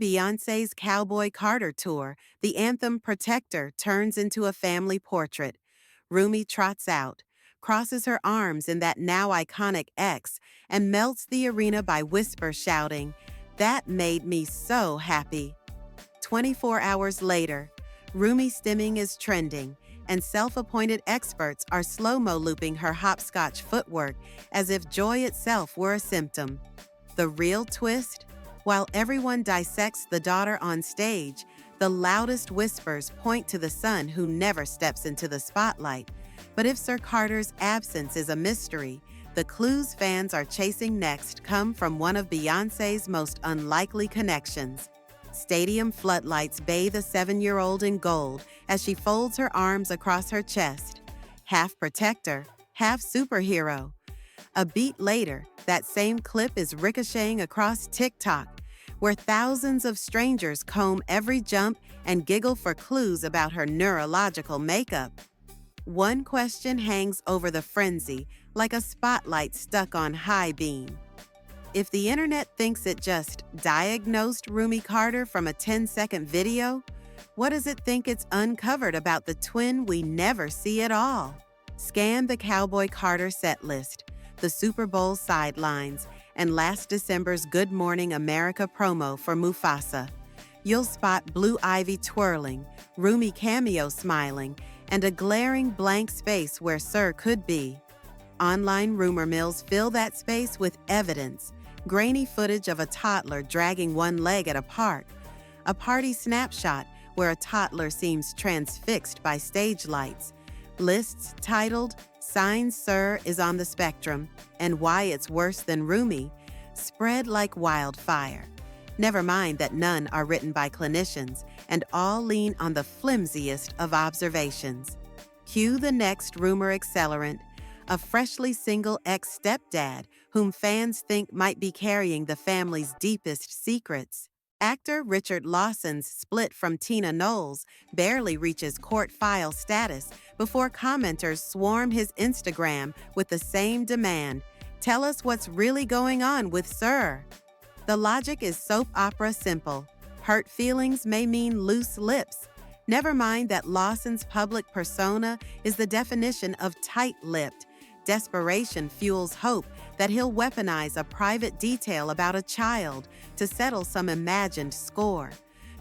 Beyoncé's Cowboy Carter tour, the anthem Protector turns into a family portrait. Rumi trots out, crosses her arms in that now iconic X, and melts the arena by whisper shouting, "That made me so happy." 24 hours later, Rumi stimming is trending, and self-appointed experts are slow-mo looping her hop-scotch footwork as if joy itself were a symptom. The real twist? While everyone dissects the daughter on stage, the loudest whispers point to the son who never steps into the spotlight. But if Sir Carter's absence is a mystery, the clues fans are chasing next come from one of Beyoncé's most unlikely connections. Stadium floodlights bathe a 7-year-old in gold as she folds her arms across her chest. Half protector, half superhero. A beat later, that same clip is ricocheting across TikTok, where thousands of strangers comb every jump and giggle for clues about her neurological makeup. One question hangs over the frenzy, like a spotlight stuck on high beam. If the internet thinks it just diagnosed Rumi Carter from a 10-second video, what does it think it's uncovered about the twin we never see at all? Scan the Cowboy Carter setlist, the Super Bowl sidelines, and last December's Good Morning America promo for Mufasa. You'll spot Blue Ivy twirling, Rumi cameo smiling, and a glaring blank space where Sir could be. Online rumor mills fill that space with evidence, grainy footage of a toddler dragging one leg at a park, a party snapshot where a toddler seems transfixed by stage lights, lists titled "Signs Sir is on the Spectrum" and "Why It's Worse Than Rumi" spread like wildfire. Never mind that none are written by clinicians and all lean on the flimsiest of observations. Cue the next rumor accelerant, a freshly single ex-stepdad whom fans think might be carrying the family's deepest secrets. Actor Richard Lawson's split from Tina Knowles barely reaches court file status before commenters swarm his Instagram with the same demand, "Tell us what's really going on with Sir." The logic is soap opera simple. Hurt feelings may mean loose lips. Never mind that Lawson's public persona is the definition of tight-lipped. Desperation fuels hope that he'll weaponize a private detail about a child to settle some imagined score.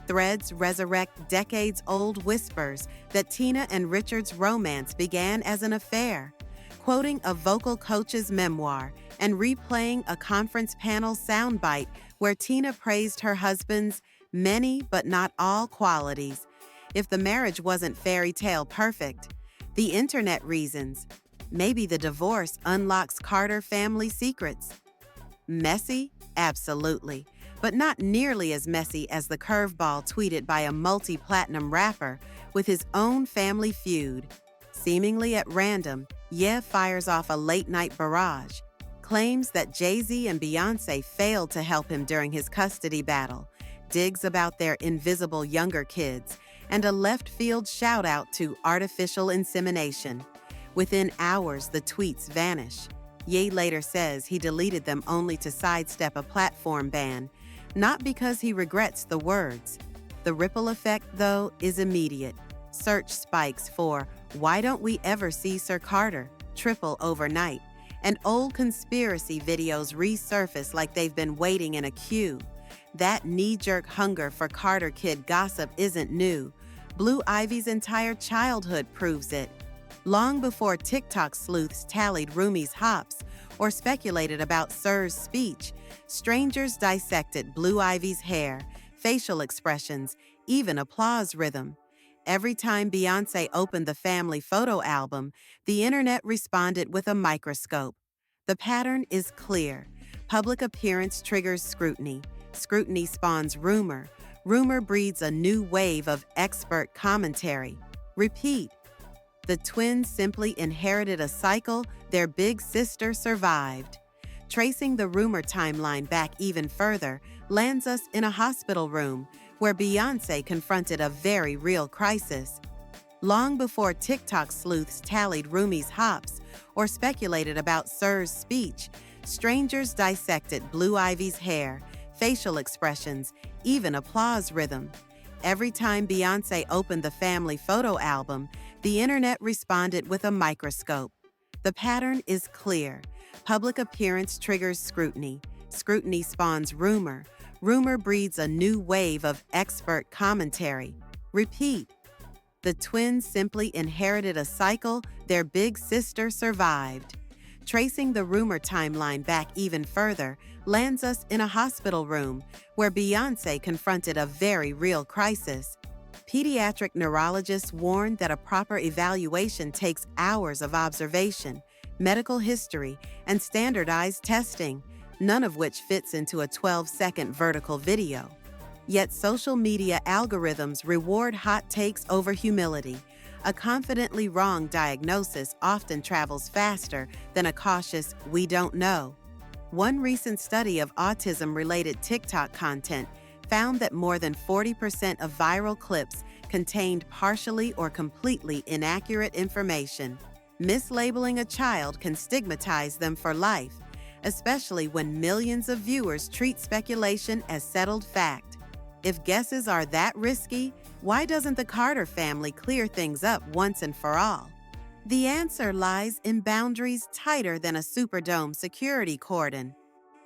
Threads resurrect decades-old whispers that Tina and Richard's romance began as an affair, quoting a vocal coach's memoir and replaying a conference panel soundbite where Tina praised her husband's many but not all qualities. If the marriage wasn't fairy tale perfect, the internet reasons. Maybe the divorce unlocks Carter family secrets. Messy? Absolutely. But not nearly as messy as the curveball tweeted by a multi-platinum rapper with his own family feud. Seemingly at random, Ye fires off a late-night barrage, claims that Jay-Z and Beyoncé failed to help him during his custody battle, digs about their invisible younger kids, and a left-field shout-out to artificial insemination. Within hours, the tweets vanish. Ye later says he deleted them only to sidestep a platform ban, not because he regrets the words. The ripple effect, though, is immediate. Search spikes for "Why don't we ever see Sir Carter?" triple overnight, and old conspiracy videos resurface like they've been waiting in a queue. That knee-jerk hunger for Carter kid gossip isn't new. Blue Ivy's entire childhood proves it. Long before TikTok sleuths tallied Rumi's hops or speculated about Sir's speech, strangers dissected Blue Ivy's hair, facial expressions, even applause rhythm. Every time Beyoncé opened the family photo album, the internet responded with a microscope. The pattern is clear. Public appearance triggers scrutiny. Scrutiny spawns rumor. Rumor breeds a new wave of expert commentary. Repeat. The twins simply inherited a cycle their big sister survived. Tracing the rumor timeline back even further lands us in a hospital room where Beyoncé confronted a very real crisis. Long before TikTok sleuths tallied Rumi's hops or speculated about Sir's speech, strangers dissected Blue Ivy's hair, facial expressions, even applause rhythm. Every time Beyoncé opened the family photo album, the internet responded with a microscope. The pattern is clear. Public appearance triggers scrutiny. Scrutiny spawns rumor. Rumor breeds a new wave of expert commentary. Repeat. The twins simply inherited a cycle their big sister survived. Tracing the rumor timeline back even further lands us in a hospital room where Beyoncé confronted a very real crisis. Pediatric neurologists warned that a proper evaluation takes hours of observation, medical history, and standardized testing, none of which fits into a 12-second vertical video. Yet social media algorithms reward hot takes over humility. A confidently wrong diagnosis often travels faster than a cautious "we don't know." One recent study of autism-related TikTok content found that more than 40% of viral clips contained partially or completely inaccurate information. Mislabeling a child can stigmatize them for life, especially when millions of viewers treat speculation as settled fact. If guesses are that risky, why doesn't the Carter family clear things up once and for all? The answer lies in boundaries tighter than a Superdome security cordon.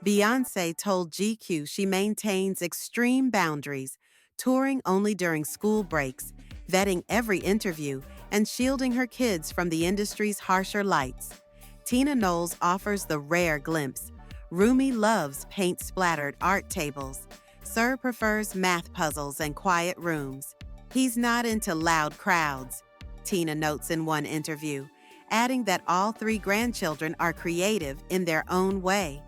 Beyoncé told GQ she maintains extreme boundaries, touring only during school breaks, vetting every interview, and shielding her kids from the industry's harsher lights. Tina Knowles offers the rare glimpse. Rumi loves paint-splattered art tables. Sir prefers math puzzles and quiet rooms. He's not into loud crowds, Tina notes in one interview, adding that all three grandchildren are creative in their own way.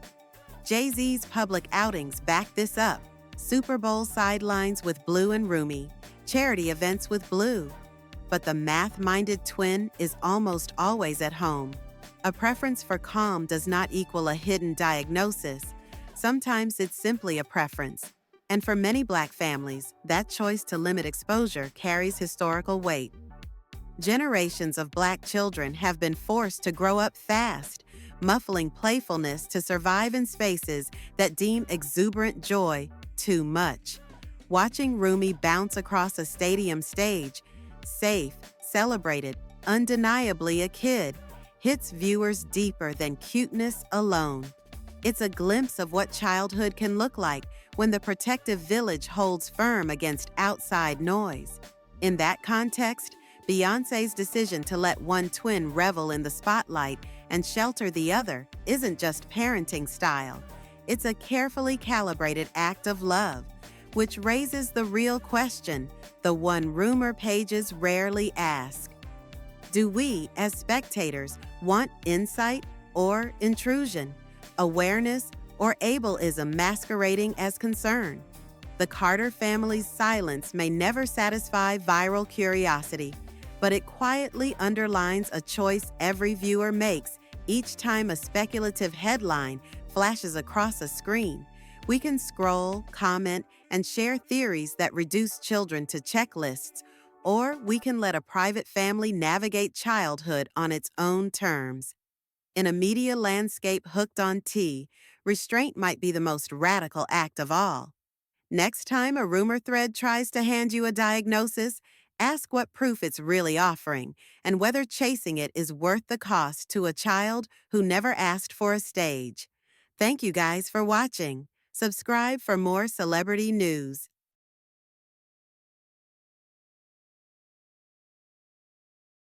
Jay-Z's public outings back this up. Super Bowl sidelines with Blue and Rumi, charity events with Blue. But the math-minded twin is almost always at home. A preference for calm does not equal a hidden diagnosis. Sometimes it's simply a preference. And for many Black families, that choice to limit exposure carries historical weight. Generations of Black children have been forced to grow up fast, muffling playfulness to survive in spaces that deem exuberant joy too much. Watching Rumi bounce across a stadium stage, safe, celebrated, undeniably a kid, hits viewers deeper than cuteness alone. It's a glimpse of what childhood can look like when the protective village holds firm against outside noise. In that context, Beyoncé's decision to let one twin revel in the spotlight and shelter the other isn't just parenting style. It's a carefully calibrated act of love, which raises the real question, the one rumor pages rarely ask. Do we, as spectators, want insight or intrusion, awareness or ableism masquerading as concern? The Carter family's silence may never satisfy viral curiosity, but it quietly underlines a choice every viewer makes each time a speculative headline flashes across a screen. We can scroll, comment, and share theories that reduce children to checklists, or we can let a private family navigate childhood on its own terms. In a media landscape hooked on tea, restraint might be the most radical act of all. Next time a rumor thread tries to hand you a diagnosis, ask what proof it's really offering and whether chasing it is worth the cost to a child who never asked for a stage. Thank you guys for watching. Subscribe for more celebrity news.